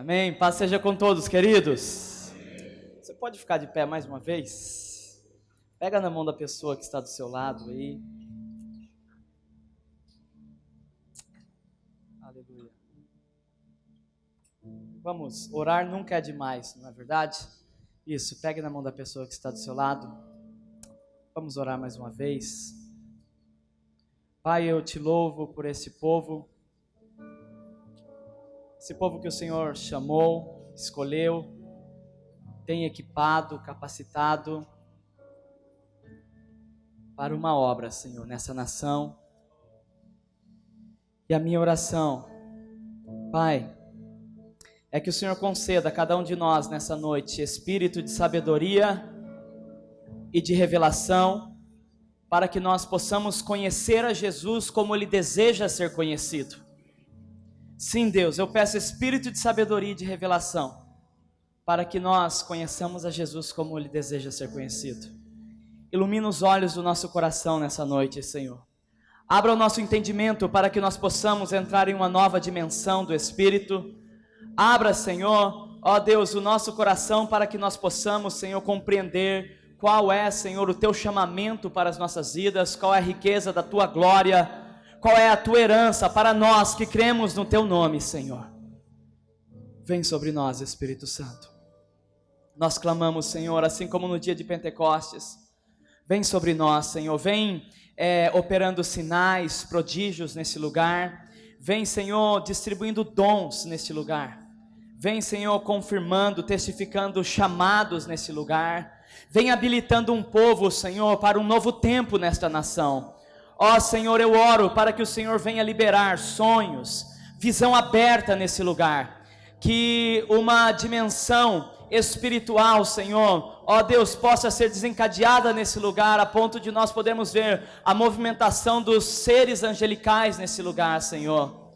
Amém. Paz seja com todos, queridos. Você pode ficar de pé mais uma vez? Pega na mão da pessoa que está do seu lado aí. Aleluia. Vamos, orar nunca é demais, não é verdade? Isso, pegue na mão da pessoa que está do seu lado. Vamos orar mais uma vez. Pai, eu te louvo por esse povo que o Senhor chamou, escolheu, tem equipado, capacitado para uma obra, Senhor, nessa nação. E a minha oração, Pai, é que o Senhor conceda a cada um de nós nessa noite espírito de sabedoria e de revelação, para que nós possamos conhecer a Jesus como Ele deseja ser conhecido. Sim, Deus, eu peço espírito de sabedoria e de revelação, para que nós conheçamos a Jesus como Ele deseja ser conhecido. Ilumina os olhos do nosso coração nessa noite, Senhor. Abra o nosso entendimento para que nós possamos entrar em uma nova dimensão do Espírito. Abra, Senhor, ó Deus, o nosso coração para que nós possamos, Senhor, compreender qual é, Senhor, o Teu chamamento para as nossas vidas, qual é a riqueza da Tua glória, qual é a Tua herança para nós que cremos no Teu nome, Senhor. Vem sobre nós, Espírito Santo. Nós clamamos, Senhor, assim como no dia de Pentecostes. Vem sobre nós, Senhor. Vem operando sinais, prodígios nesse lugar. Vem, Senhor, distribuindo dons neste lugar. Vem, Senhor, confirmando, testificando chamados nesse lugar. Vem habilitando um povo, Senhor, para um novo tempo nesta nação. Ó Senhor, eu oro para que o Senhor venha liberar sonhos, visão aberta nesse lugar, que uma dimensão espiritual, Senhor, ó Deus, possa ser desencadeada nesse lugar, a ponto de nós podermos ver a movimentação dos seres angelicais nesse lugar, Senhor.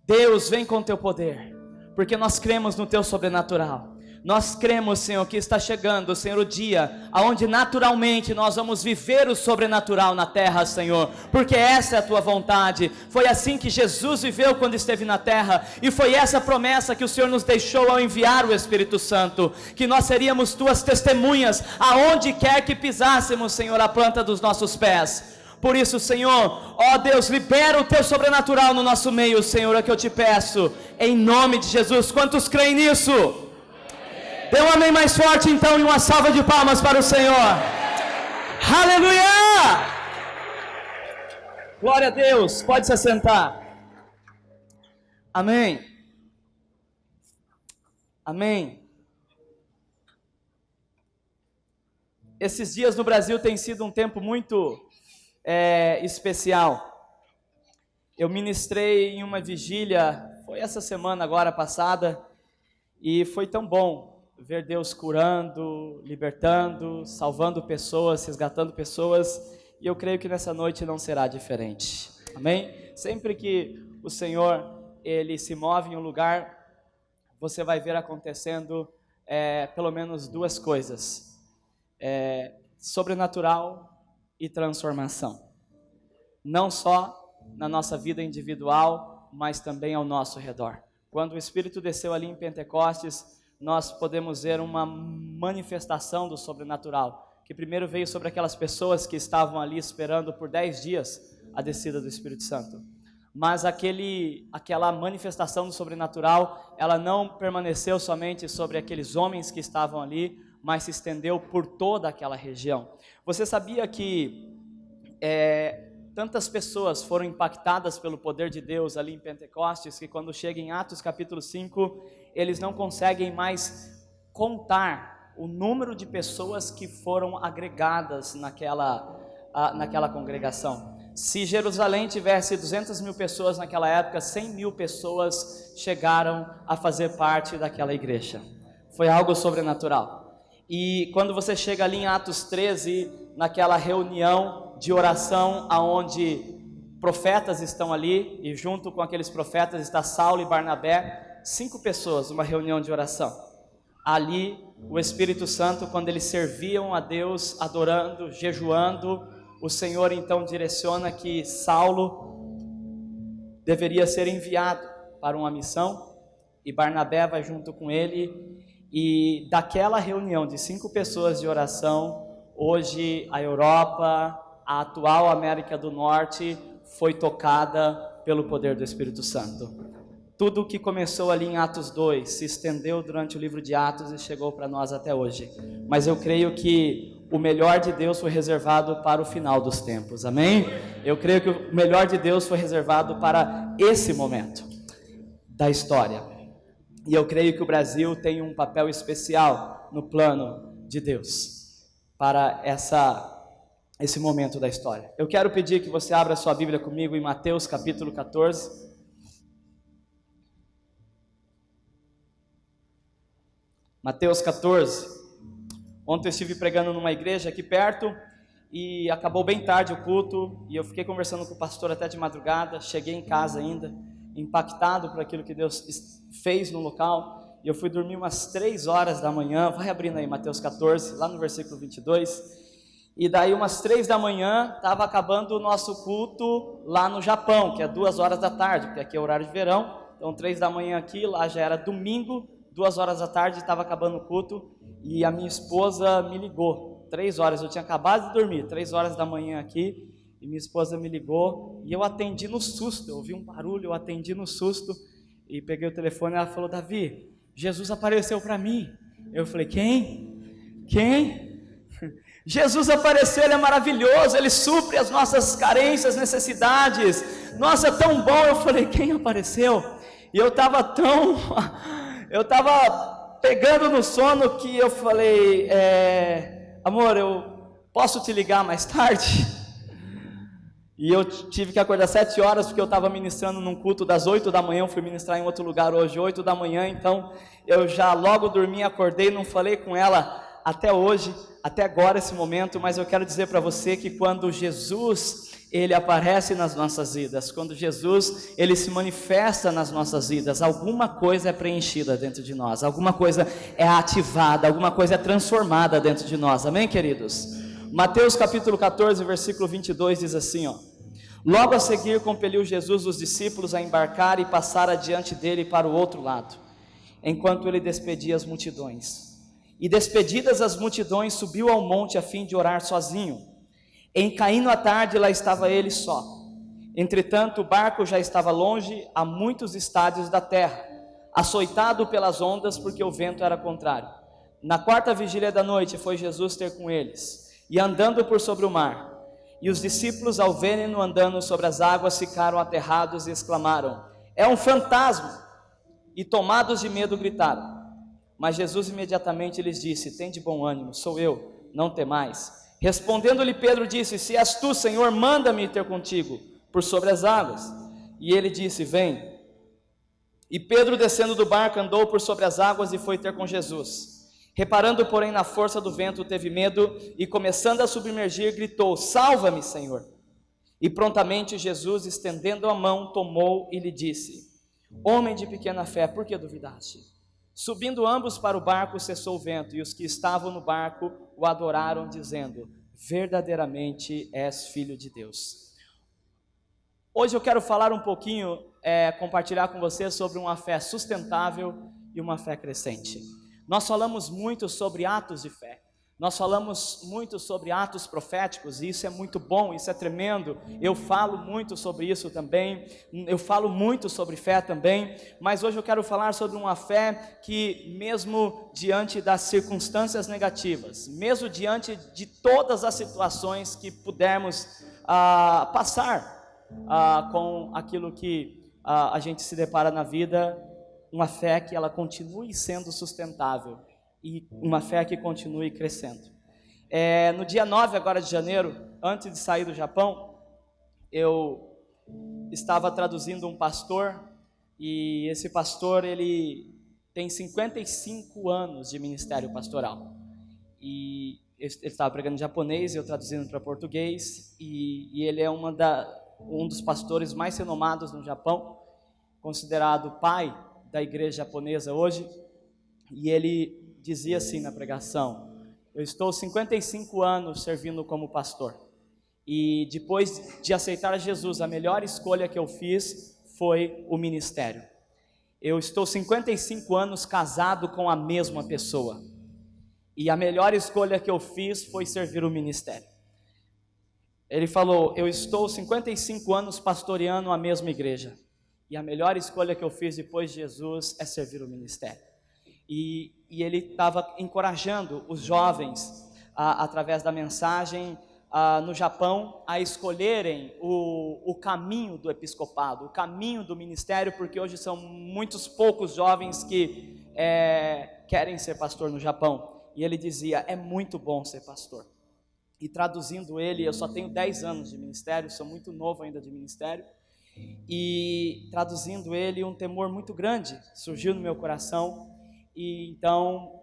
Deus, vem com Teu poder, porque nós cremos no Teu sobrenatural. Nós cremos, Senhor, que está chegando, Senhor, o dia onde naturalmente nós vamos viver o sobrenatural na terra, Senhor, porque essa é a Tua vontade. Foi assim que Jesus viveu quando esteve na terra, e foi essa promessa que o Senhor nos deixou ao enviar o Espírito Santo, que nós seríamos Tuas testemunhas, aonde quer que pisássemos, Senhor, a planta dos nossos pés. Por isso, Senhor, ó Deus, libera o Teu sobrenatural no nosso meio, Senhor, é que eu te peço, em nome de Jesus. Quantos creem nisso? Dê um amém mais forte então e uma salva de palmas para o Senhor. Aleluia! Glória a Deus, pode se assentar. Amém. Amém. Esses dias no Brasil tem sido um tempo muito especial. Eu ministrei em uma vigília, foi essa semana agora passada, e foi tão bom ver Deus curando, libertando, salvando pessoas, resgatando pessoas, e eu creio que nessa noite não será diferente, amém? Sempre que o Senhor, Ele se move em um lugar, você vai ver acontecendo pelo menos duas coisas, sobrenatural e transformação, não só na nossa vida individual, mas também ao nosso redor. Quando o Espírito desceu ali em Pentecostes, nós podemos ver uma manifestação do sobrenatural, que primeiro veio sobre aquelas pessoas que estavam ali esperando por 10 dias a descida do Espírito Santo. Mas aquela manifestação do sobrenatural, ela não permaneceu somente sobre aqueles homens que estavam ali, mas se estendeu por toda aquela região. Você sabia que tantas pessoas foram impactadas pelo poder de Deus ali em Pentecostes, que quando chega em Atos capítulo 5, eles não conseguem mais contar o número de pessoas que foram agregadas naquela congregação. Se Jerusalém tivesse 200 mil pessoas naquela época, 100 mil pessoas chegaram a fazer parte daquela igreja. Foi algo sobrenatural. E quando você chega ali em Atos 13, naquela reunião de oração, aonde profetas estão ali, e junto com aqueles profetas está Saulo e Barnabé, 5 pessoas, uma reunião de oração. Ali, o Espírito Santo, quando eles serviam a Deus, adorando, jejuando, o Senhor então direciona que Saulo deveria ser enviado para uma missão, e Barnabé vai junto com ele, e daquela reunião de 5 pessoas de oração, hoje a Europa, a atual América do Norte, foi tocada pelo poder do Espírito Santo. Tudo o que começou ali em Atos 2 se estendeu durante o livro de Atos e chegou para nós até hoje. Mas eu creio que o melhor de Deus foi reservado para o final dos tempos, amém? Eu creio que o melhor de Deus foi reservado para esse momento da história. E eu creio que o Brasil tem um papel especial no plano de Deus para esse momento da história. Eu quero pedir que você abra sua Bíblia comigo em Mateus capítulo 14. Mateus 14. Ontem eu estive pregando numa igreja aqui perto e acabou bem tarde o culto e eu fiquei conversando com o pastor até de madrugada. Cheguei em casa ainda, impactado por aquilo que Deus fez no local, e eu fui dormir umas 3 horas da manhã. Vai abrindo aí Mateus 14, lá no versículo 22. E daí umas 3 da manhã, estava acabando o nosso culto lá no Japão, que é 2 horas da tarde, porque aqui é horário de verão. Então 3 da manhã aqui, lá já era domingo, 2 horas da tarde, estava acabando o culto, e a minha esposa me ligou, 3 horas, eu tinha acabado de dormir, 3 horas da manhã aqui, e minha esposa me ligou, e eu atendi no susto, eu ouvi um barulho, eu atendi no susto, e peguei o telefone, e ela falou: Davi, Jesus apareceu para mim. Eu falei: quem? Jesus apareceu, Ele é maravilhoso, Ele supre as nossas carências, necessidades, nossa, é tão bom. Eu falei: quem apareceu? E eu estava pegando no sono que eu falei: amor, eu posso te ligar mais tarde? E eu tive que acordar 7 horas, porque eu estava ministrando num culto das 8 da manhã, eu fui ministrar em outro lugar hoje, 8 da manhã, então eu já logo dormi, acordei, não falei com ela até hoje, até agora esse momento, mas eu quero dizer para você que quando Jesus, Ele aparece nas nossas vidas, quando Jesus, Ele se manifesta nas nossas vidas, alguma coisa é preenchida dentro de nós, alguma coisa é ativada, alguma coisa é transformada dentro de nós, amém, queridos? Mateus capítulo 14, versículo 22 diz assim, logo a seguir compeliu Jesus os discípulos a embarcar e passar adiante dele para o outro lado, enquanto ele despedia as multidões. E despedidas as multidões, subiu ao monte a fim de orar sozinho. Em caindo a tarde, lá estava ele só. Entretanto, o barco já estava longe, a muitos estádios da terra, açoitado pelas ondas, porque o vento era contrário. Na 4ª vigília da noite, foi Jesus ter com eles, e andando por sobre o mar. E os discípulos, ao verem-no andando sobre as águas, ficaram aterrados e exclamaram: é um fantasma! E tomados de medo, gritaram. Mas Jesus imediatamente lhes disse: tende bom ânimo, sou eu, não temais. Respondendo-lhe Pedro disse: se és tu, Senhor, manda-me ter contigo por sobre as águas. E ele disse: vem. E Pedro, descendo do barco, andou por sobre as águas e foi ter com Jesus. Reparando, porém, na força do vento, teve medo e, começando a submergir, gritou: salva-me, Senhor. E prontamente Jesus, estendendo a mão, tomou e lhe disse: homem de pequena fé, por que duvidaste? Subindo ambos para o barco, cessou o vento, e os que estavam no barco o adoraram, dizendo: verdadeiramente és filho de Deus. Hoje eu quero falar um pouquinho, compartilhar com você sobre uma fé sustentável e uma fé crescente. Nós falamos muito sobre atos de fé, nós falamos muito sobre atos proféticos, e isso é muito bom, isso é tremendo. Eu falo muito sobre isso também, eu falo muito sobre fé também, mas hoje eu quero falar sobre uma fé que, mesmo diante das circunstâncias negativas, mesmo diante de todas as situações que pudermos passar com aquilo que a gente se depara na vida, uma fé que ela continue sendo sustentável e uma fé que continue crescendo. No dia 9 agora de janeiro, antes de sair do Japão, eu estava traduzindo um pastor, e esse pastor, ele tem 55 anos de ministério pastoral, e ele estava pregando em japonês e eu traduzindo para português, e ele é um dos pastores mais renomados no Japão, considerado pai da igreja japonesa hoje. E ele dizia assim na pregação: eu estou 55 anos servindo como pastor, e depois de aceitar Jesus, a melhor escolha que eu fiz foi o ministério. eu estou 55 anos casado com a mesma pessoa. E a melhor escolha que eu fiz foi servir o ministério. Ele falou, eu estou 55 anos pastoreando a mesma igreja. E a melhor escolha que eu fiz depois de Jesus é servir o ministério. E ele estava encorajando os jovens, através da mensagem, no Japão, a escolherem o caminho do episcopado, o caminho do ministério, porque hoje são muitos poucos jovens que querem ser pastor no Japão. E ele dizia, é muito bom ser pastor. E traduzindo ele, eu só tenho 10 anos de ministério, sou muito novo ainda de ministério, e traduzindo ele, um temor muito grande surgiu no meu coração, e então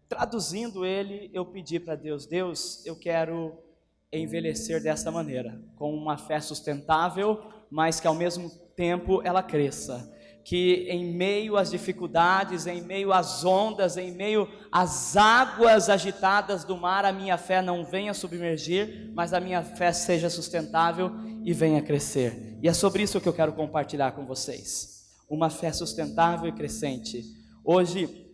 traduzindo ele, eu pedi para Deus, eu quero envelhecer dessa maneira, com uma fé sustentável, mas que ao mesmo tempo ela cresça, que em meio às dificuldades, em meio às ondas, em meio às águas agitadas do mar, a minha fé não venha submergir, mas a minha fé seja sustentável e venha crescer. E é sobre isso que eu quero compartilhar com vocês, uma fé sustentável e crescente. Hoje,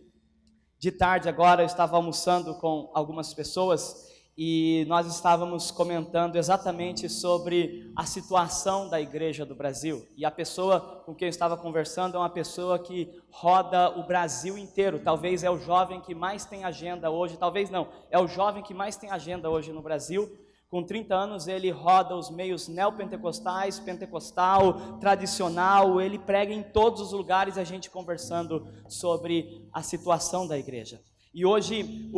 de tarde agora, eu estava almoçando com algumas pessoas e nós estávamos comentando exatamente sobre a situação da igreja do Brasil, e a pessoa com quem eu estava conversando é uma pessoa que roda o Brasil inteiro, talvez é o jovem que mais tem agenda hoje, talvez não, é o jovem que mais tem agenda hoje no Brasil. Com 30 anos ele roda os meios neopentecostais, pentecostal, tradicional, ele prega em todos os lugares, a gente conversando sobre a situação da igreja. E hoje,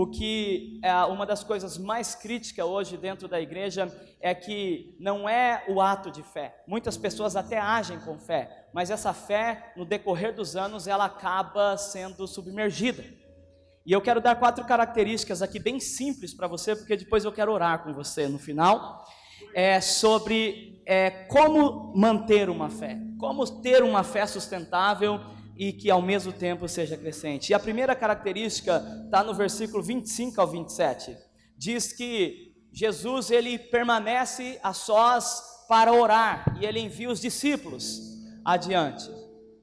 uma das coisas mais críticas hoje dentro da igreja é que não é o ato de fé. Muitas pessoas até agem com fé, mas essa fé, no decorrer dos anos, ela acaba sendo submergida. E eu quero dar 4 características aqui bem simples para você, porque depois eu quero orar com você no final, sobre como manter uma fé, como ter uma fé sustentável e que ao mesmo tempo seja crescente. E a primeira característica está no versículo 25 ao 27. Diz que Jesus ele permanece a sós para orar e ele envia os discípulos adiante.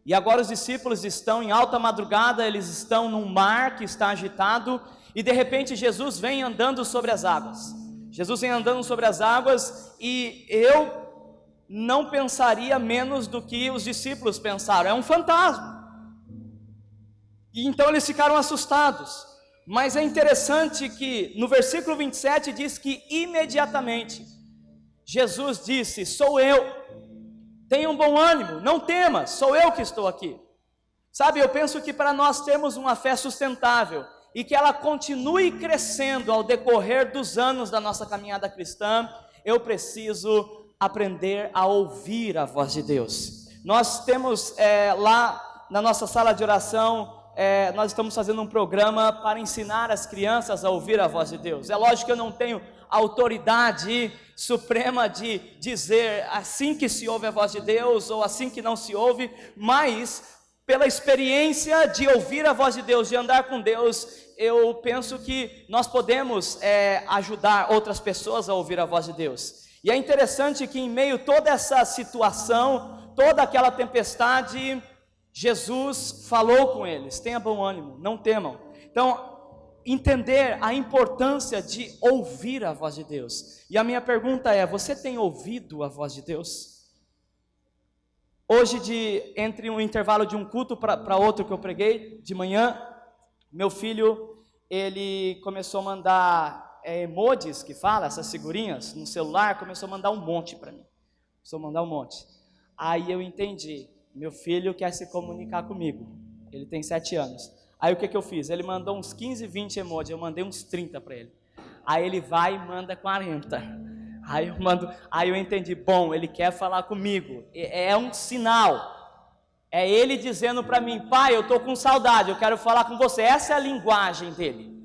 E agora os discípulos estão em alta madrugada, eles estão num mar que está agitado e de repente Jesus vem andando sobre as águas. Jesus vem andando sobre as águas e eu não pensaria menos do que os discípulos pensaram, é um fantasma. E então eles ficaram assustados, mas é interessante que no versículo 27 diz que imediatamente Jesus disse, sou eu, tenha um bom ânimo, não temas, sou eu que estou aqui. Sabe, eu penso que para nós termos uma fé sustentável e que ela continue crescendo ao decorrer dos anos da nossa caminhada cristã, eu preciso aprender a ouvir a voz de Deus. Nós temos lá na nossa sala de oração, nós estamos fazendo um programa para ensinar as crianças a ouvir a voz de Deus. É lógico que eu não tenho autoridade suprema de dizer assim que se ouve a voz de Deus ou assim que não se ouve, mas pela experiência de ouvir a voz de Deus, de andar com Deus, eu penso que nós podemos ajudar outras pessoas a ouvir a voz de Deus. E é interessante que em meio a toda essa situação, toda aquela tempestade, Jesus falou com eles, tenha bom ânimo, não temam. Então, entender a importância de ouvir a voz de Deus. E a minha pergunta é, você tem ouvido a voz de Deus? Hoje, entre um intervalo de um culto para outro que eu preguei, de manhã, meu filho, ele começou a mandar emojis, que fala, essas figurinhas, no celular, começou a mandar um monte para mim. Começou a mandar um monte. Aí eu entendi. Meu filho quer se comunicar comigo, ele tem 7 anos. Aí o que eu fiz? Ele mandou uns 15, 20 emojis, eu mandei uns 30 para ele. Aí ele vai e manda 40. Aí eu entendi, bom, ele quer falar comigo, é um sinal. É ele dizendo para mim, pai, eu estou com saudade, eu quero falar com você. Essa é a linguagem dele.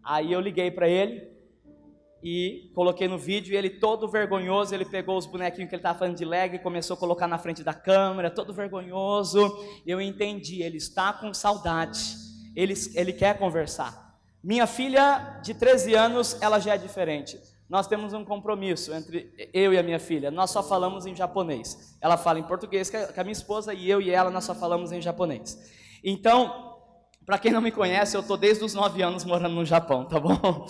Aí eu liguei para ele e coloquei no vídeo, e ele todo vergonhoso, ele pegou os bonequinhos que ele estava fazendo de leg e começou a colocar na frente da câmera, todo vergonhoso. Eu entendi, ele está com saudade, ele quer conversar. Minha filha de 13 anos, ela já é diferente. nós temos um compromisso entre eu e a minha filha. Nós só falamos em japonês. Ela fala em português com a minha esposa e eu e ela, nós só falamos em japonês. Então, para quem não me conhece, eu estou desde os 9 anos morando no Japão, tá bom?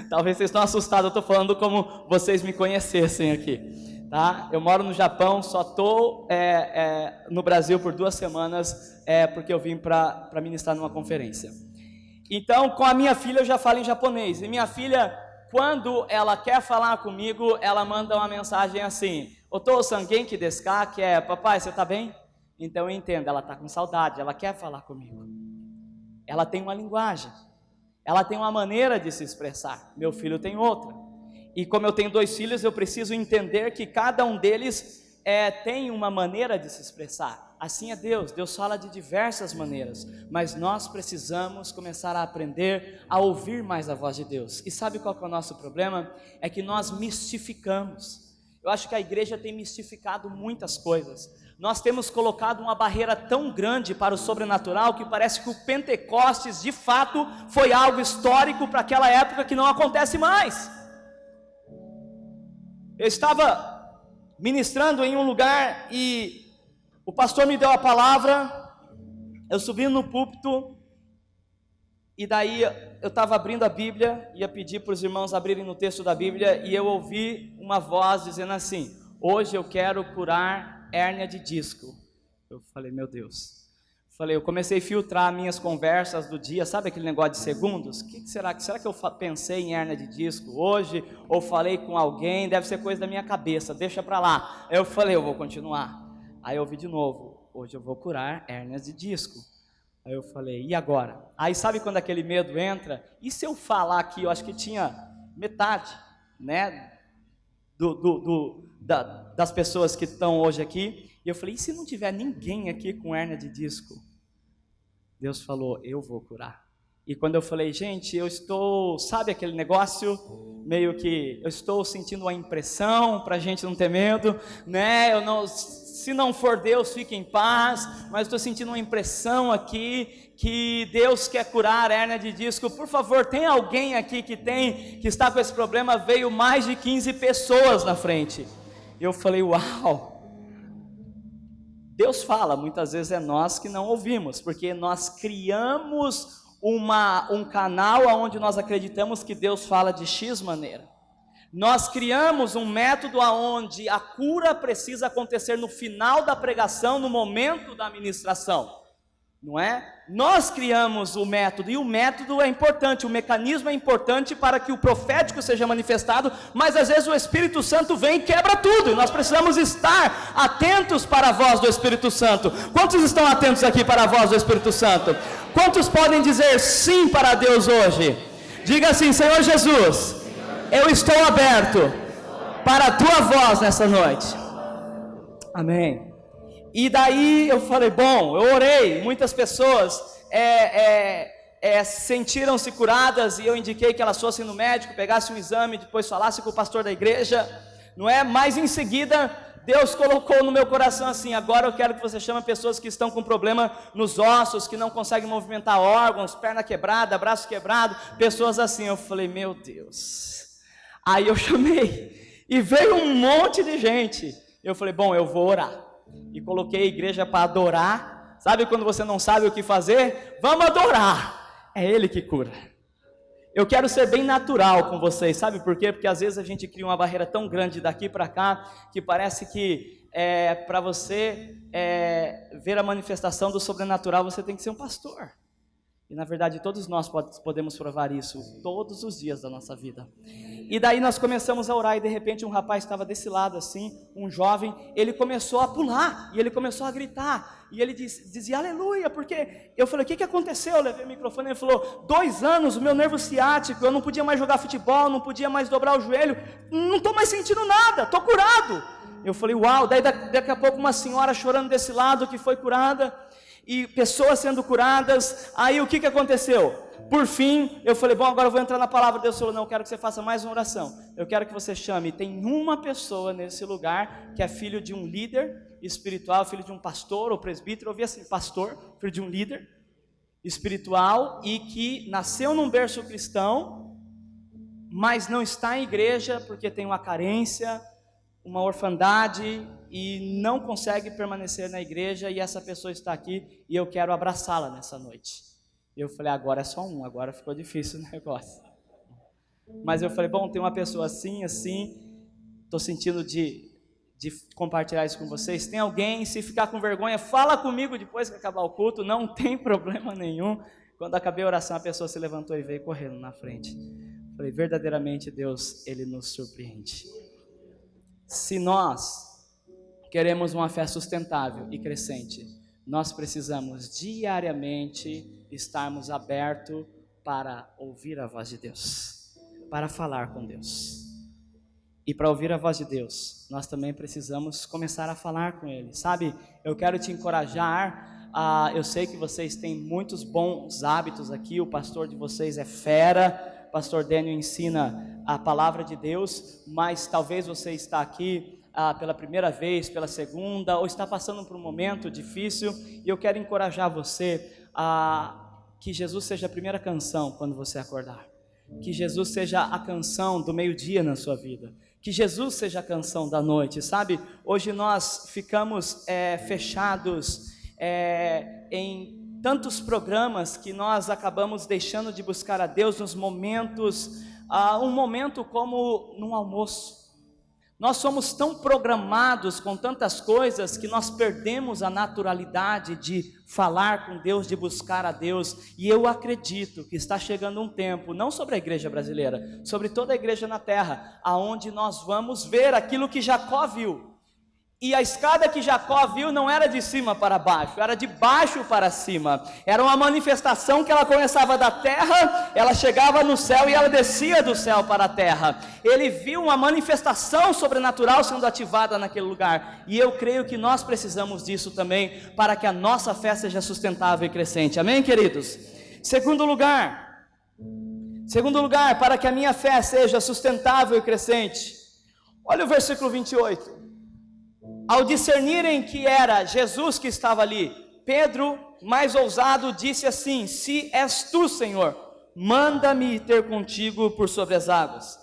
Talvez vocês estão assustados, eu estou falando como vocês me conhecessem aqui, tá? Eu moro no Japão, só estou no Brasil por 2 semanas, porque eu vim para ministrar numa conferência. Então, com a minha filha eu já falo em japonês, e minha filha, quando ela quer falar comigo, ela manda uma mensagem assim: Otou-san, genki desu ka? Que é, papai, você está bem? Então eu entendo, ela está com saudade, ela quer falar comigo. Ela tem uma linguagem, ela tem uma maneira de se expressar. Meu filho tem outra. E como eu tenho 2 filhos, eu preciso entender que cada um deles tem uma maneira de se expressar. Assim é Deus, Deus fala de diversas maneiras, mas nós precisamos começar a aprender a ouvir mais a voz de Deus. E sabe qual que é o nosso problema? É que nós mistificamos. Eu acho que a igreja tem mistificado muitas coisas. Nós temos colocado uma barreira tão grande para o sobrenatural que parece que o Pentecostes de fato foi algo histórico para aquela época que não acontece mais. Eu estava ministrando em um lugar e o pastor me deu a palavra, eu subi no púlpito, e daí eu estava abrindo a Bíblia, ia pedir para os irmãos abrirem no texto da Bíblia, e eu ouvi uma voz dizendo assim: hoje eu quero curar hérnia de disco. Eu falei, meu Deus. Eu comecei a filtrar minhas conversas do dia, sabe aquele negócio de segundos? Será que eu pensei em hérnia de disco hoje? Ou falei com alguém? Deve ser coisa da minha cabeça, deixa para lá. Eu falei, eu vou continuar. Aí eu ouvi de novo, hoje eu vou curar hérnias de disco. Aí eu falei, e agora? Aí sabe quando aquele medo entra? E se eu falar aqui, eu acho que tinha metade, né, das pessoas que estão hoje aqui. E eu falei, e se não tiver ninguém aqui com hérnia de disco? Deus falou, eu vou curar. E quando eu falei, gente, eu estou, sabe aquele negócio, meio que, eu estou sentindo uma impressão, para a gente não ter medo, né, se não for Deus, fique em paz, mas estou sentindo uma impressão aqui, que Deus quer curar a hérnia de disco. Por favor, tem alguém aqui que está com esse problema? Veio mais de 15 pessoas na frente. E eu falei, uau. Deus fala, muitas vezes é nós que não ouvimos, porque nós criamos um canal onde nós acreditamos que Deus fala de X maneira. Nós criamos um método onde a cura precisa acontecer no final da pregação, no momento da ministração, não é? Nós criamos o método, e o método é importante, o mecanismo é importante para que o profético seja manifestado, mas às vezes o Espírito Santo vem e quebra tudo, e nós precisamos estar atentos para a voz do Espírito Santo. Quantos estão atentos aqui para a voz do Espírito Santo? Quantos podem dizer sim para Deus hoje? Diga assim, Senhor Jesus, eu estou aberto para a tua voz nessa noite. Amém. E daí eu falei, bom, eu orei, muitas pessoas sentiram-se curadas, e eu indiquei que elas fossem no médico, pegassem um exame, depois falassem com o pastor da igreja, não é? Mas em seguida, Deus colocou no meu coração assim, agora eu quero que você chame pessoas que estão com problema nos ossos, que não conseguem movimentar órgãos, perna quebrada, braço quebrado, pessoas assim. Eu falei, meu Deus. Aí eu chamei, e veio um monte de gente. Eu falei, bom, eu vou orar. E coloquei a igreja para adorar. Sabe quando você não sabe o que fazer? Vamos adorar. É Ele que cura. Eu quero ser bem natural com vocês, sabe por quê? Porque às vezes a gente cria uma barreira tão grande daqui para cá, que parece que para você ver a manifestação do sobrenatural, você tem que ser um pastor. E na verdade todos nós podemos provar isso todos os dias da nossa vida. E daí nós começamos a orar, e de repente um rapaz estava desse lado assim, um jovem, ele começou a pular, e ele começou a gritar, e ele dizia aleluia, porque eu falei, o que aconteceu? Eu levei o microfone, ele falou, 2 anos, o meu nervo ciático, eu não podia mais jogar futebol, não podia mais dobrar o joelho, não estou mais sentindo nada, estou curado. Eu falei, uau. Daí daqui a pouco uma senhora chorando desse lado que foi curada, e pessoas sendo curadas. Aí o que aconteceu? Por fim, eu falei, bom, agora eu vou entrar na palavra. Deus falou, não, eu quero que você faça mais uma oração. Eu quero que você chame, tem uma pessoa nesse lugar que é filho de um líder espiritual, filho de um pastor ou presbítero, eu ouvi assim, pastor, filho de um líder espiritual, e que nasceu num berço cristão, mas não está em igreja porque tem uma carência, uma orfandade e não consegue permanecer na igreja, e essa pessoa está aqui e eu quero abraçá-la nessa noite. Eu falei, agora é só um, agora ficou difícil o negócio. Mas eu falei, bom, tem uma pessoa assim, estou sentindo de compartilhar isso com vocês. Tem alguém, se ficar com vergonha, fala comigo depois que acabar o culto, não tem problema nenhum. Quando acabei a oração, a pessoa se levantou e veio correndo na frente. Falei, verdadeiramente Deus, Ele nos surpreende. Se nós queremos uma fé sustentável e crescente, nós precisamos diariamente estarmos abertos para ouvir a voz de Deus, para falar com Deus. E para ouvir a voz de Deus, nós também precisamos começar a falar com Ele. Sabe, eu quero te encorajar. Eu sei que vocês têm muitos bons hábitos aqui, o pastor de vocês é fera, o pastor Daniel ensina a palavra de Deus, mas talvez você está aqui pela primeira vez, pela segunda, ou está passando por um momento difícil, e eu quero encorajar você que Jesus seja a primeira canção quando você acordar, que Jesus seja a canção do meio-dia na sua vida, que Jesus seja a canção da noite, sabe? Hoje nós ficamos fechados em tantos programas que nós acabamos deixando de buscar a Deus nos momentos, um momento como num almoço. Nós somos tão programados com tantas coisas que nós perdemos a naturalidade de falar com Deus, de buscar a Deus. E eu acredito que está chegando um tempo, não sobre a igreja brasileira, sobre toda a igreja na terra, aonde nós vamos ver aquilo que Jacó viu. E a escada que Jacó viu não era de cima para baixo, era de baixo para cima. Era uma manifestação que ela começava da terra, ela chegava no céu e ela descia do céu para a terra. Ele viu uma manifestação sobrenatural sendo ativada naquele lugar. E eu creio que nós precisamos disso também, para que a nossa fé seja sustentável e crescente. Amém, queridos? Segundo lugar, para que a minha fé seja sustentável e crescente. Olha o versículo 28. Ao discernirem que era Jesus que estava ali, Pedro, mais ousado, disse assim: se és tu, Senhor, manda-me ter contigo por sobre as águas.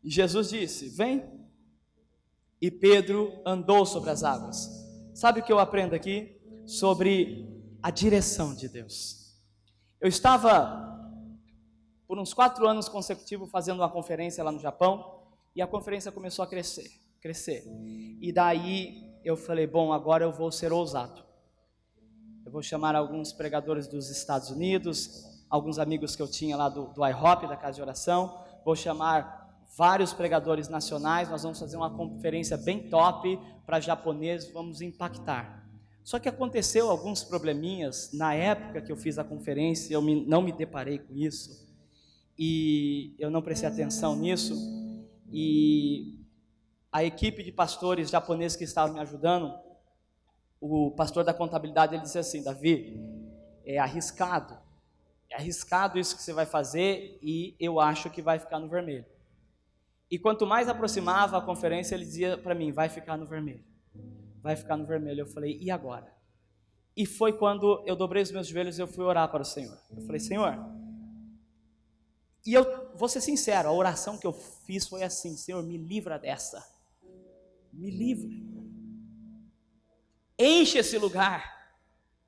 E Jesus disse: vem. E Pedro andou sobre as águas. Sabe o que eu aprendo aqui? Sobre a direção de Deus. Eu estava por uns 4 anos consecutivos fazendo uma conferência lá no Japão, e a conferência começou a crescer. E daí eu falei, bom, agora eu vou ser ousado. Eu vou chamar alguns pregadores dos Estados Unidos, alguns amigos que eu tinha lá do IHOP, da Casa de Oração, vou chamar vários pregadores nacionais, nós vamos fazer uma conferência bem top para japoneses, vamos impactar. Só que aconteceu alguns probleminhas, na época que eu fiz a conferência, eu não me deparei com isso, e eu não prestei atenção nisso, e a equipe de pastores japoneses que estavam me ajudando, o pastor da contabilidade, ele disse assim: Davi, é arriscado isso que você vai fazer, e eu acho que vai ficar no vermelho. E quanto mais aproximava a conferência, ele dizia para mim: vai ficar no vermelho. Eu falei, e agora? E foi quando eu dobrei os meus joelhos e eu fui orar para o Senhor. Eu falei, Senhor, e eu vou ser sincero, a oração que eu fiz foi assim: Senhor, me livra dessa. Me livra, enche esse lugar,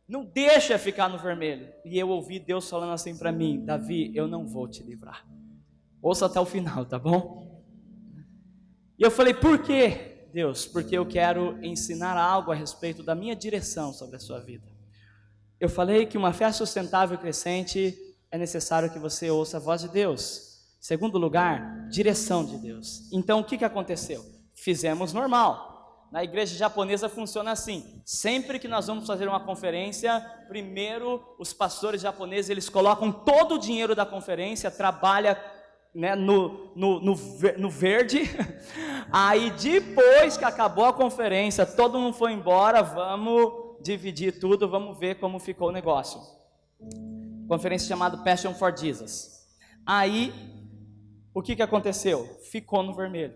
não deixa ficar no vermelho. E eu ouvi Deus falando assim para mim: Davi, eu não vou te livrar, ouça até o final, tá bom? E eu falei, por quê, Deus? Porque eu quero ensinar algo a respeito da minha direção sobre a sua vida. Eu falei que uma fé sustentável e crescente é necessário que você ouça a voz de Deus. Segundo lugar, direção de Deus. Então o que aconteceu? Fizemos normal. Na igreja japonesa funciona assim: sempre que nós vamos fazer uma conferência, primeiro os pastores japoneses, eles colocam todo o dinheiro da conferência, trabalha, né, no verde. Aí depois que acabou a conferência, todo mundo foi embora, vamos dividir tudo, vamos ver como ficou o negócio. Conferência chamada Passion for Jesus. Aí o que aconteceu? Ficou no vermelho.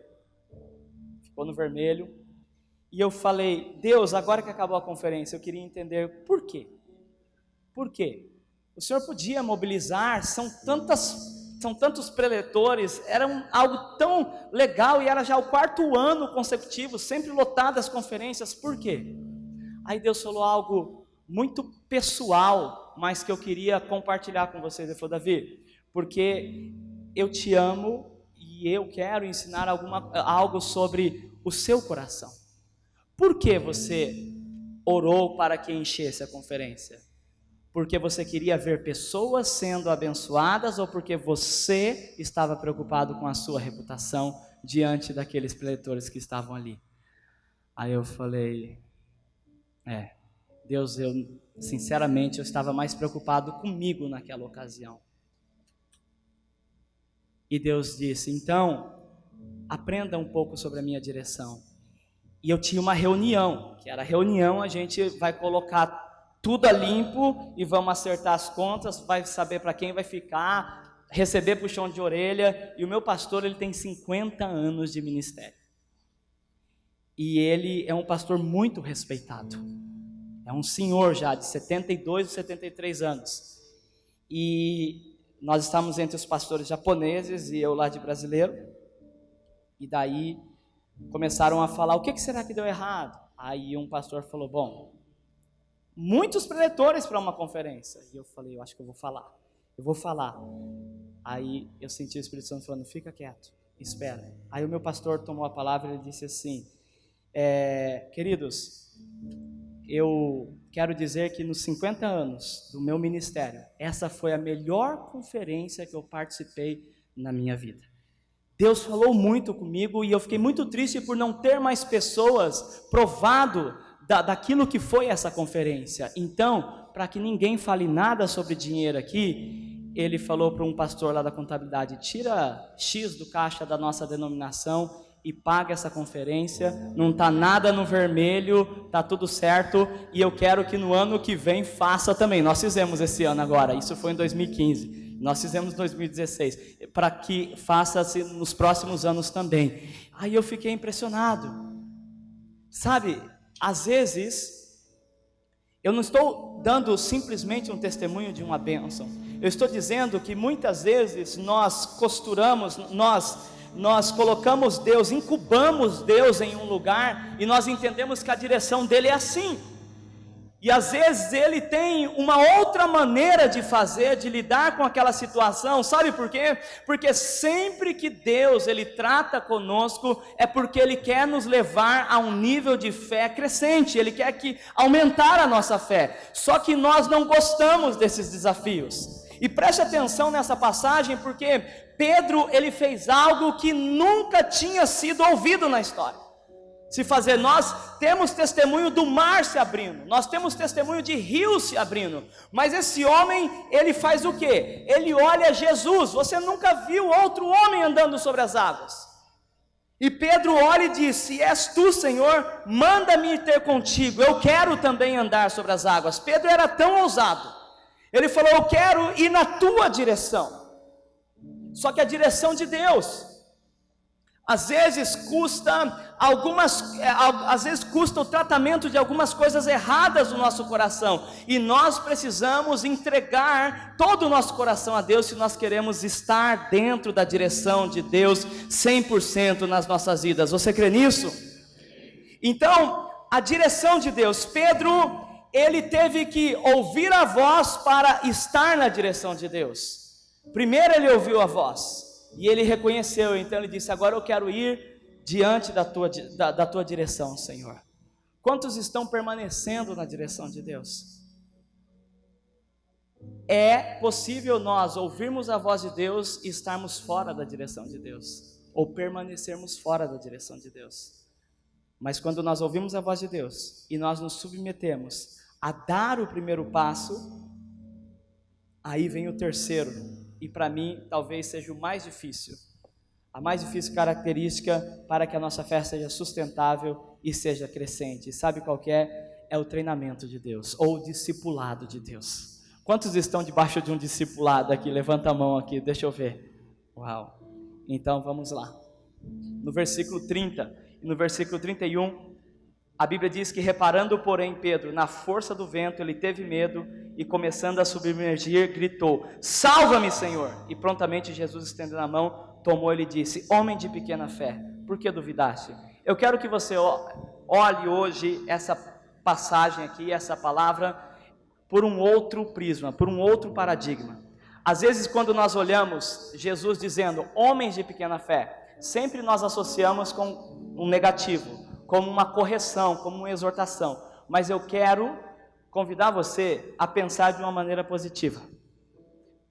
E eu falei, Deus, agora que acabou a conferência, eu queria entender por quê. O Senhor podia mobilizar, são tantas são tantos preletores, era algo tão legal, e era já o 4º ano consecutivo, sempre lotadas as conferências. Por quê? Aí Deus falou algo muito pessoal, mas que eu queria compartilhar com vocês. Ele falou: Davi, porque eu te amo e eu quero ensinar algo sobre o seu coração. Por que você orou para que enchesse a conferência? Porque você queria ver pessoas sendo abençoadas, ou porque você estava preocupado com a sua reputação diante daqueles preletores que estavam ali? Aí eu falei: Deus, sinceramente eu estava mais preocupado comigo naquela ocasião. E Deus disse: então, aprenda um pouco sobre a minha direção. E eu tinha uma reunião, que era a reunião, a gente vai colocar tudo a limpo e vamos acertar as contas, vai saber para quem vai ficar, receber puxão de orelha. E o meu pastor, ele tem 50 anos de ministério. E ele é um pastor muito respeitado. É um senhor já de 72 ou 73 anos. E nós estamos entre os pastores japoneses e eu lá de brasileiro. E daí começaram a falar: o que será que deu errado? Aí um pastor falou: bom, muitos preletores para uma conferência. E eu falei: eu acho que eu vou falar. Aí eu senti o Espírito Santo falando: fica quieto, espera. Aí o meu pastor tomou a palavra e ele disse assim: queridos, eu quero dizer que nos 50 anos do meu ministério, essa foi a melhor conferência que eu participei na minha vida. Deus falou muito comigo e eu fiquei muito triste por não ter mais pessoas provado daquilo que foi essa conferência. Então, para que ninguém fale nada sobre dinheiro aqui, ele falou para um pastor lá da contabilidade: tira X do caixa da nossa denominação e paga essa conferência, não está nada no vermelho, está tudo certo, e eu quero que no ano que vem faça também. Nós fizemos esse ano agora, isso foi em 2015, nós fizemos em 2016, para que faça-se nos próximos anos também. Aí eu fiquei impressionado, sabe, às vezes, eu não estou dando simplesmente um testemunho de uma bênção, eu estou dizendo que muitas vezes nós costuramos, nós colocamos Deus, incubamos Deus em um lugar e nós entendemos que a direção dele é assim. E às vezes ele tem uma outra maneira de fazer, de lidar com aquela situação. Sabe por quê? Porque sempre que Deus ele trata conosco, é porque ele quer nos levar a um nível de fé crescente. Ele quer aumentar a nossa fé. Só que nós não gostamos desses desafios. E preste atenção nessa passagem, porque Pedro, ele fez algo que nunca tinha sido ouvido na história. Nós temos testemunho do mar se abrindo, nós temos testemunho de rios se abrindo, mas esse homem, ele faz o quê? Ele olha Jesus. Você nunca viu outro homem andando sobre as águas. E Pedro olha e diz: se és tu, Senhor, manda-me ir ter contigo, eu quero também andar sobre as águas. Pedro era tão ousado, ele falou: eu quero ir na tua direção. Só que a direção de Deus, às vezes custa o tratamento de algumas coisas erradas no nosso coração, e nós precisamos entregar todo o nosso coração a Deus se nós queremos estar dentro da direção de Deus 100% nas nossas vidas. Você crê nisso? Então, a direção de Deus, Pedro, ele teve que ouvir a voz para estar na direção de Deus. Primeiro ele ouviu a voz e ele reconheceu, então ele disse: agora eu quero ir diante da tua direção, Senhor. Quantos estão permanecendo na direção de Deus? É possível nós ouvirmos a voz de Deus e estarmos fora da direção de Deus, ou permanecermos fora da direção de Deus. Mas quando nós ouvimos a voz de Deus e nós nos submetemos a dar o primeiro passo, aí vem o terceiro, e para mim talvez seja o mais difícil. A mais difícil característica para que a nossa fé seja sustentável e seja crescente. Sabe qual que é? É o treinamento de Deus, ou o discipulado de Deus. Quantos estão debaixo de um discipulado aqui? Levanta a mão aqui, deixa eu ver. Uau! Então vamos lá. No versículo 30 e no versículo 31, a Bíblia diz que: reparando, porém, Pedro na força do vento, ele teve medo e, começando a submergir, gritou: salva-me, Senhor! E prontamente Jesus, estendendo a mão, tomou ele e disse: homem de pequena fé, por que duvidaste? Eu quero que você olhe hoje essa passagem aqui, essa palavra, por um outro prisma, por um outro paradigma. Às vezes, quando nós olhamos Jesus dizendo homens de pequena fé, sempre nós associamos com um negativo, como uma correção, como uma exortação. Mas eu quero convidar você a pensar de uma maneira positiva.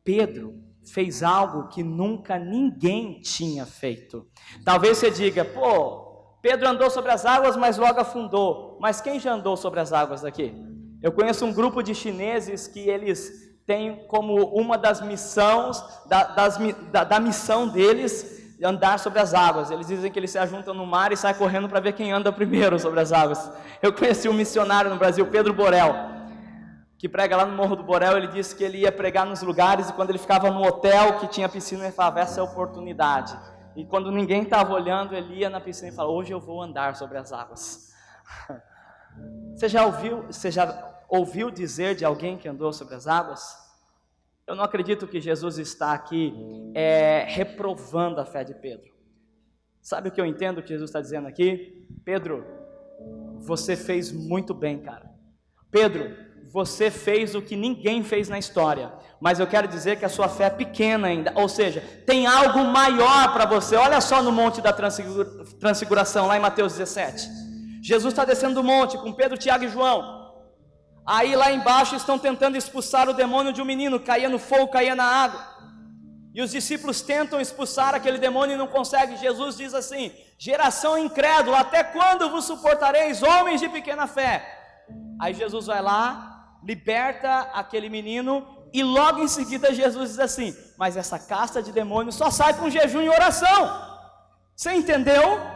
Pedro fez algo que nunca ninguém tinha feito. Talvez você diga: pô, Pedro andou sobre as águas, mas logo afundou. Mas quem já andou sobre as águas aqui? Eu conheço um grupo de chineses que eles têm como uma das missões, da missão deles, andar sobre as águas. Eles dizem que eles se ajuntam no mar e saem correndo para ver quem anda primeiro sobre as águas. Eu conheci um missionário no Brasil, Pedro Borel, que prega lá no Morro do Borel. Ele disse que ele ia pregar nos lugares e quando ele ficava no hotel que tinha piscina, ele falava: essa é a oportunidade. E quando ninguém estava olhando, ele ia na piscina e falava: hoje eu vou andar sobre as águas. Você já ouviu dizer de alguém que andou sobre as águas? Eu não acredito que Jesus está aqui reprovando a fé de Pedro. Sabe o que eu entendo que Jesus está dizendo aqui? Pedro, você fez muito bem, cara. Pedro, você fez o que ninguém fez na história, mas eu quero dizer que a sua fé é pequena ainda, ou seja, tem algo maior para você. Olha só no monte da transfiguração, lá em Mateus 17, Jesus está descendo do monte com Pedro, Tiago e João. Aí lá embaixo estão tentando expulsar o demônio de um menino, caía no fogo, caía na água, e os discípulos tentam expulsar aquele demônio e não conseguem. Jesus diz assim: geração incrédula, até quando vos suportareis, homens de pequena fé? Aí Jesus vai lá, liberta aquele menino, e logo em seguida Jesus diz assim: mas essa casta de demônios só sai com jejum e oração. Você entendeu?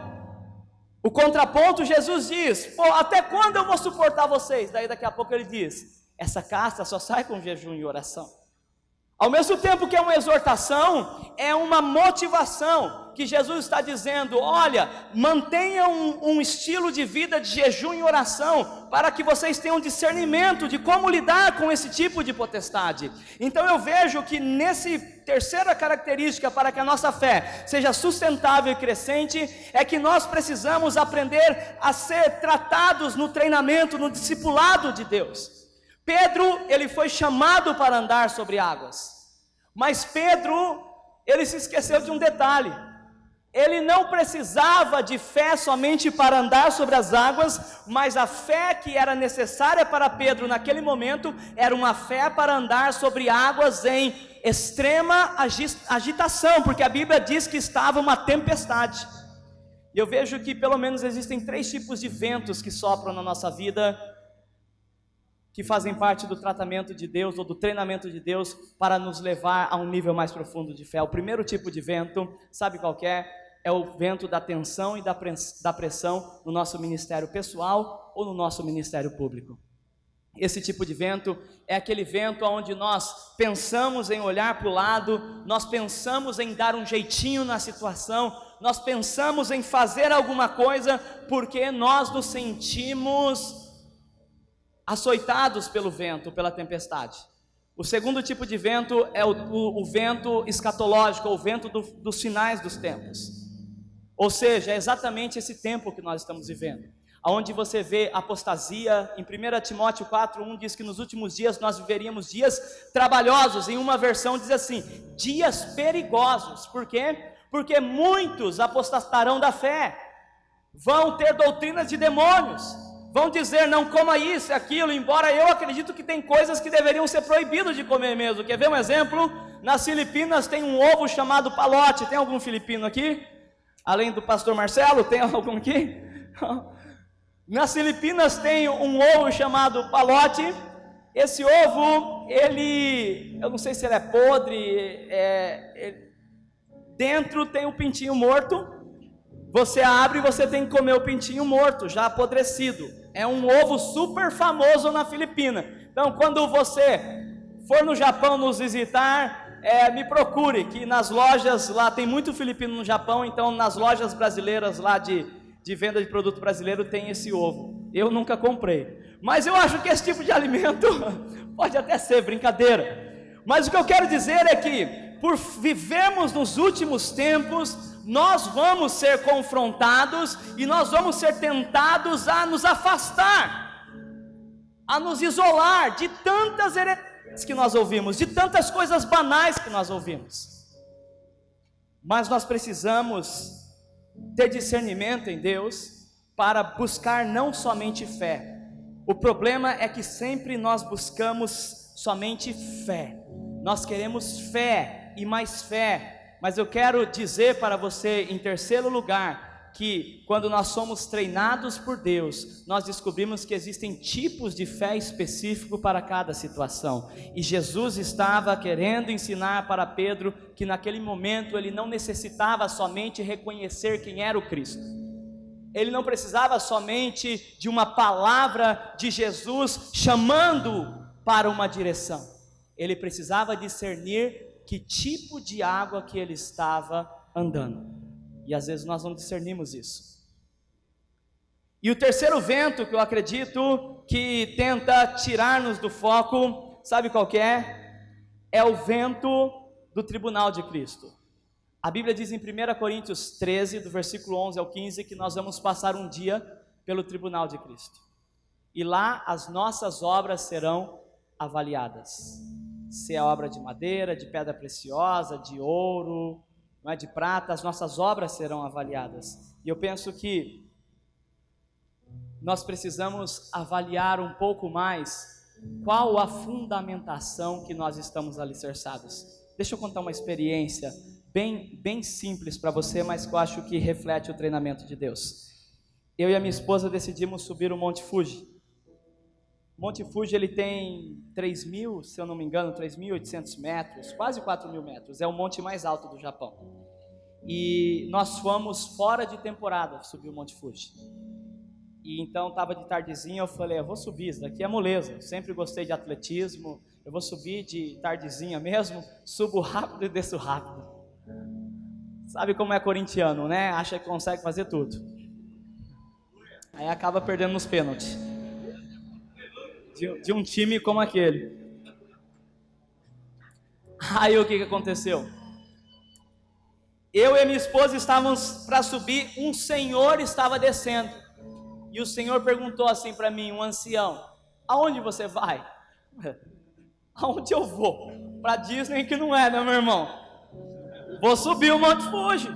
O contraponto, Jesus diz: pô, até quando eu vou suportar vocês? Daí daqui a pouco ele diz: essa casta só sai com jejum e oração. Ao mesmo tempo que é uma exortação, é uma motivação, que Jesus está dizendo: olha, mantenha um estilo de vida de jejum e oração, para que vocês tenham discernimento de como lidar com esse tipo de potestade. Então eu vejo que nessa terceira característica, para que a nossa fé seja sustentável e crescente, é que nós precisamos aprender a ser tratados no treinamento, no discipulado de Deus. Pedro, ele foi chamado para andar sobre águas, mas Pedro, ele se esqueceu de um detalhe: ele não precisava de fé somente para andar sobre as águas, mas a fé que era necessária para Pedro naquele momento, era uma fé para andar sobre águas em extrema agitação, porque a Bíblia diz que estava uma tempestade. E eu vejo que pelo menos existem 3 tipos de ventos que sopram na nossa vida, que fazem parte do tratamento de Deus, ou do treinamento de Deus, para nos levar a um nível mais profundo de fé. O primeiro tipo de vento, sabe qual que é? É o vento da tensão e da pressão no nosso ministério pessoal ou no nosso ministério público. Esse tipo de vento é aquele vento onde nós pensamos em olhar para o lado, nós pensamos em dar um jeitinho na situação, nós pensamos em fazer alguma coisa, porque nós nos sentimos açoitados pelo vento, pela tempestade. O segundo tipo de vento é o vento escatológico, ou o vento dos finais dos tempos. Ou seja, é exatamente esse tempo que nós estamos vivendo, onde você vê apostasia. Em 1 Timóteo 4:1 diz que nos últimos dias nós viveríamos dias trabalhosos. Em uma versão diz assim: dias perigosos. Por quê? Porque muitos apostatarão da fé, vão ter doutrinas de demônios, vão dizer: não coma isso e aquilo, embora eu acredito que tem coisas que deveriam ser proibidas de comer mesmo. Quer ver um exemplo? Nas Filipinas tem um ovo chamado palote. Tem algum filipino aqui? Além do pastor Marcelo, tem algum aqui? Nas Filipinas tem um ovo chamado palote. Esse ovo, eu não sei se ele é podre, dentro tem o pintinho morto. Você abre e você tem que comer o pintinho morto, já apodrecido. É um ovo super famoso na Filipina. Então, quando você for no Japão nos visitar, me procure, que nas lojas lá, tem muito filipino no Japão, então nas lojas brasileiras lá de venda de produto brasileiro tem esse ovo. Eu nunca comprei. Mas eu acho que esse tipo de alimento pode até ser brincadeira. Mas o que eu quero dizer é que, por vivermos nos últimos tempos, nós vamos ser confrontados e nós vamos ser tentados a nos afastar, a nos isolar de tantas heresias que nós ouvimos, de tantas coisas banais que nós ouvimos. Mas nós precisamos ter discernimento em Deus para buscar não somente fé. O problema é que sempre nós buscamos somente fé. Nós queremos fé e mais fé. Mas eu quero dizer para você, em terceiro lugar, que quando nós somos treinados por Deus, nós descobrimos que existem tipos de fé específico para cada situação. E Jesus estava querendo ensinar para Pedro que naquele momento ele não necessitava somente reconhecer quem era o Cristo. Ele não precisava somente de uma palavra de Jesus chamando para uma direção. Ele precisava discernir que tipo de água que ele estava andando. E às vezes nós não discernimos isso. E o terceiro vento que eu acredito que tenta tirar-nos do foco, sabe qual que é? É o vento do tribunal de Cristo. A Bíblia diz em 1 Coríntios 13, do versículo 11 ao 15, que nós vamos passar um dia pelo tribunal de Cristo. E lá as nossas obras serão avaliadas. Se é obra de madeira, de pedra preciosa, de ouro, não é, de prata, as nossas obras serão avaliadas. E eu penso que nós precisamos avaliar um pouco mais qual a fundamentação que nós estamos alicerçados. Deixa eu contar uma experiência bem simples para você, mas que eu acho que reflete o treinamento de Deus. Eu e a minha esposa decidimos subir o Monte Fuji. O Monte Fuji ele tem 3.000, se eu não me engano, 3.800 metros, quase 4.000 metros, é o monte mais alto do Japão. E nós fomos fora de temporada subir o Monte Fuji. E então estava de tardezinha, eu falei, eu vou subir, isso daqui é moleza, eu sempre gostei de atletismo, eu vou subir de tardezinha mesmo, subo rápido e desço rápido. Sabe como é corintiano, né? Acha que consegue fazer tudo. Aí acaba perdendo nos pênaltis. De um time como aquele. Aí o que aconteceu? Eu e minha esposa estávamos para subir, um senhor estava descendo. E o senhor perguntou assim para mim, um ancião, aonde você vai? Aonde eu vou? Para Disney que não é, né, meu irmão? Vou subir o Monte Fuji.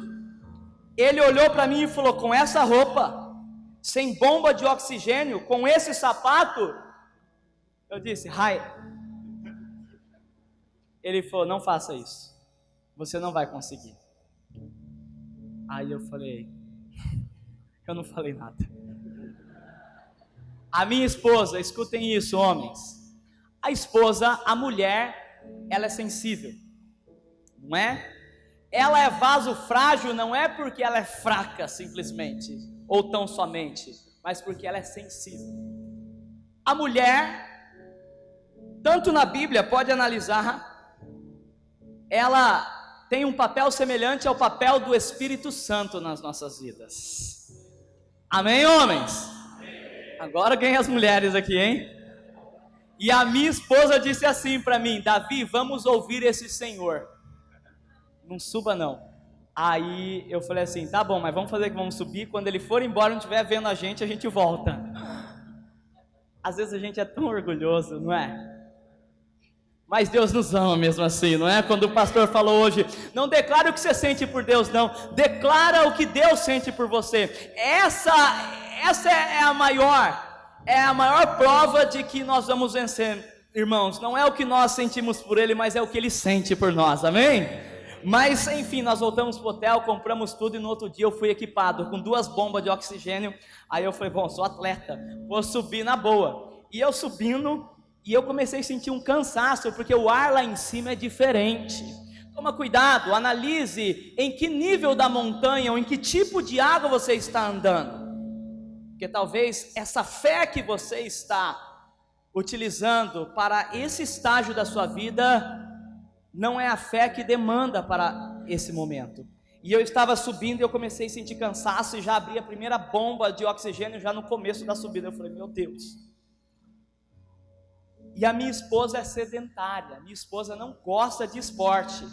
Ele olhou para mim e falou, com essa roupa, sem bomba de oxigênio, com esse sapato... Eu disse, Rai. Ele falou, não faça isso. Você não vai conseguir. Aí eu falei, eu não falei nada. A minha esposa, escutem isso, homens. A esposa, a mulher, ela é sensível. Não é? Ela é vaso frágil, não é porque ela é fraca simplesmente, ou tão somente, mas porque ela é sensível. A mulher... Tanto na Bíblia, pode analisar, ela tem um papel semelhante ao papel do Espírito Santo nas nossas vidas. Amém, homens? Agora ganhei as mulheres aqui, hein? E a minha esposa disse assim para mim, Davi, vamos ouvir esse Senhor. Não suba não. Aí eu falei assim, tá bom, mas vamos fazer que vamos subir, quando ele for embora, não estiver vendo a gente volta. Às vezes a gente é tão orgulhoso, não é? Mas Deus nos ama mesmo assim, não é? Quando o pastor falou hoje, não declara o que você sente por Deus, não. Declara o que Deus sente por você. Essa é a maior prova de que nós vamos vencer, irmãos. Não é o que nós sentimos por Ele, mas é o que Ele sente por nós, amém? Mas enfim, nós voltamos pro hotel, compramos tudo e no outro dia eu fui equipado com 2 bombas de oxigênio. Aí eu falei, bom, sou atleta, vou subir na boa. E eu subindo... E eu comecei a sentir um cansaço, porque o ar lá em cima é diferente. Toma cuidado, analise em que nível da montanha, ou em que tipo de água você está andando. Porque talvez essa fé que você está utilizando para esse estágio da sua vida, não é a fé que demanda para esse momento. E eu estava subindo e eu comecei a sentir cansaço e já abri a primeira bomba de oxigênio já no começo da subida. Eu falei, meu Deus. E a minha esposa é sedentária, minha esposa não gosta de esporte.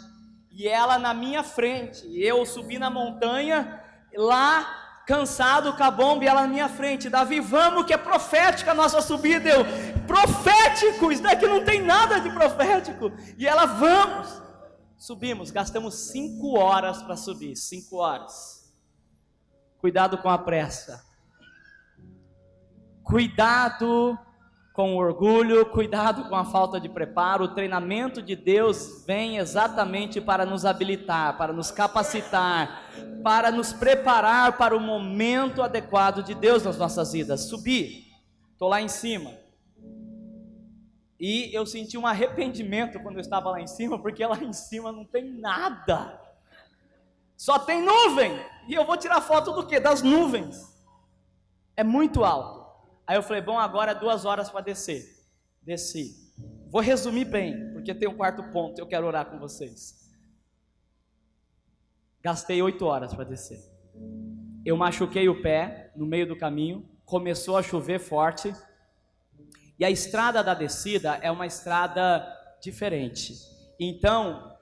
E ela na minha frente, eu subi na montanha, lá cansado com a bomba, e ela na minha frente. Davi, vamos que é profética a nossa subida. Eu, profético, isso daqui não tem nada de profético. E ela, vamos. Subimos, gastamos 5 horas para subir, 5 horas. Cuidado com a pressa. Cuidado com o orgulho, cuidado com a falta de preparo. O treinamento de Deus vem exatamente para nos habilitar, para nos capacitar, para nos preparar para o momento adequado de Deus nas nossas vidas. Subi, estou lá em cima, e eu senti um arrependimento quando eu estava lá em cima, porque lá em cima não tem nada, só tem nuvem, e eu vou tirar foto do quê? Das nuvens, é muito alto. Aí eu falei, bom, agora é 2 horas para descer. Desci. Vou resumir bem, porque tem um quarto ponto, eu quero orar com vocês. Gastei 8 horas para descer. Eu machuquei o pé no meio do caminho, começou a chover forte, e a estrada da descida é uma estrada diferente. Então,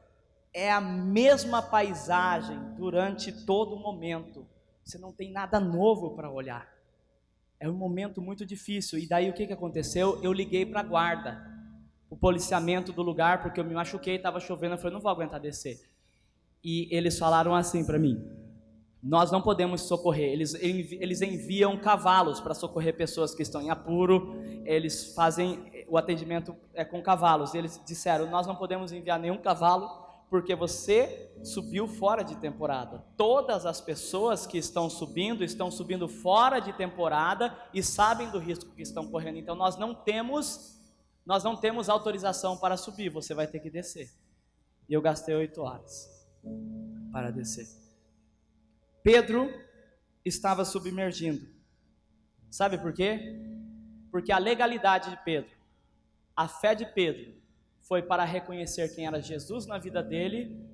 é a mesma paisagem durante todo o momento. Você não tem nada novo para olhar. É um momento muito difícil. E daí o que aconteceu? Eu liguei para a guarda, o policiamento do lugar, porque eu me machuquei, estava chovendo, eu falei, não vou aguentar descer. E eles falaram assim para mim, nós não podemos socorrer. Eles enviam cavalos para socorrer pessoas que estão em apuro, eles fazem o atendimento com cavalos. Eles disseram, nós não podemos enviar nenhum cavalo, porque você subiu fora de temporada. Todas as pessoas que estão subindo fora de temporada e sabem do risco que estão correndo. Então nós não temos autorização para subir, você vai ter que descer. E eu gastei 8 horas para descer. Pedro estava submergindo. Sabe por quê? Porque a legalidade de Pedro, a fé de Pedro, foi para reconhecer quem era Jesus na vida dele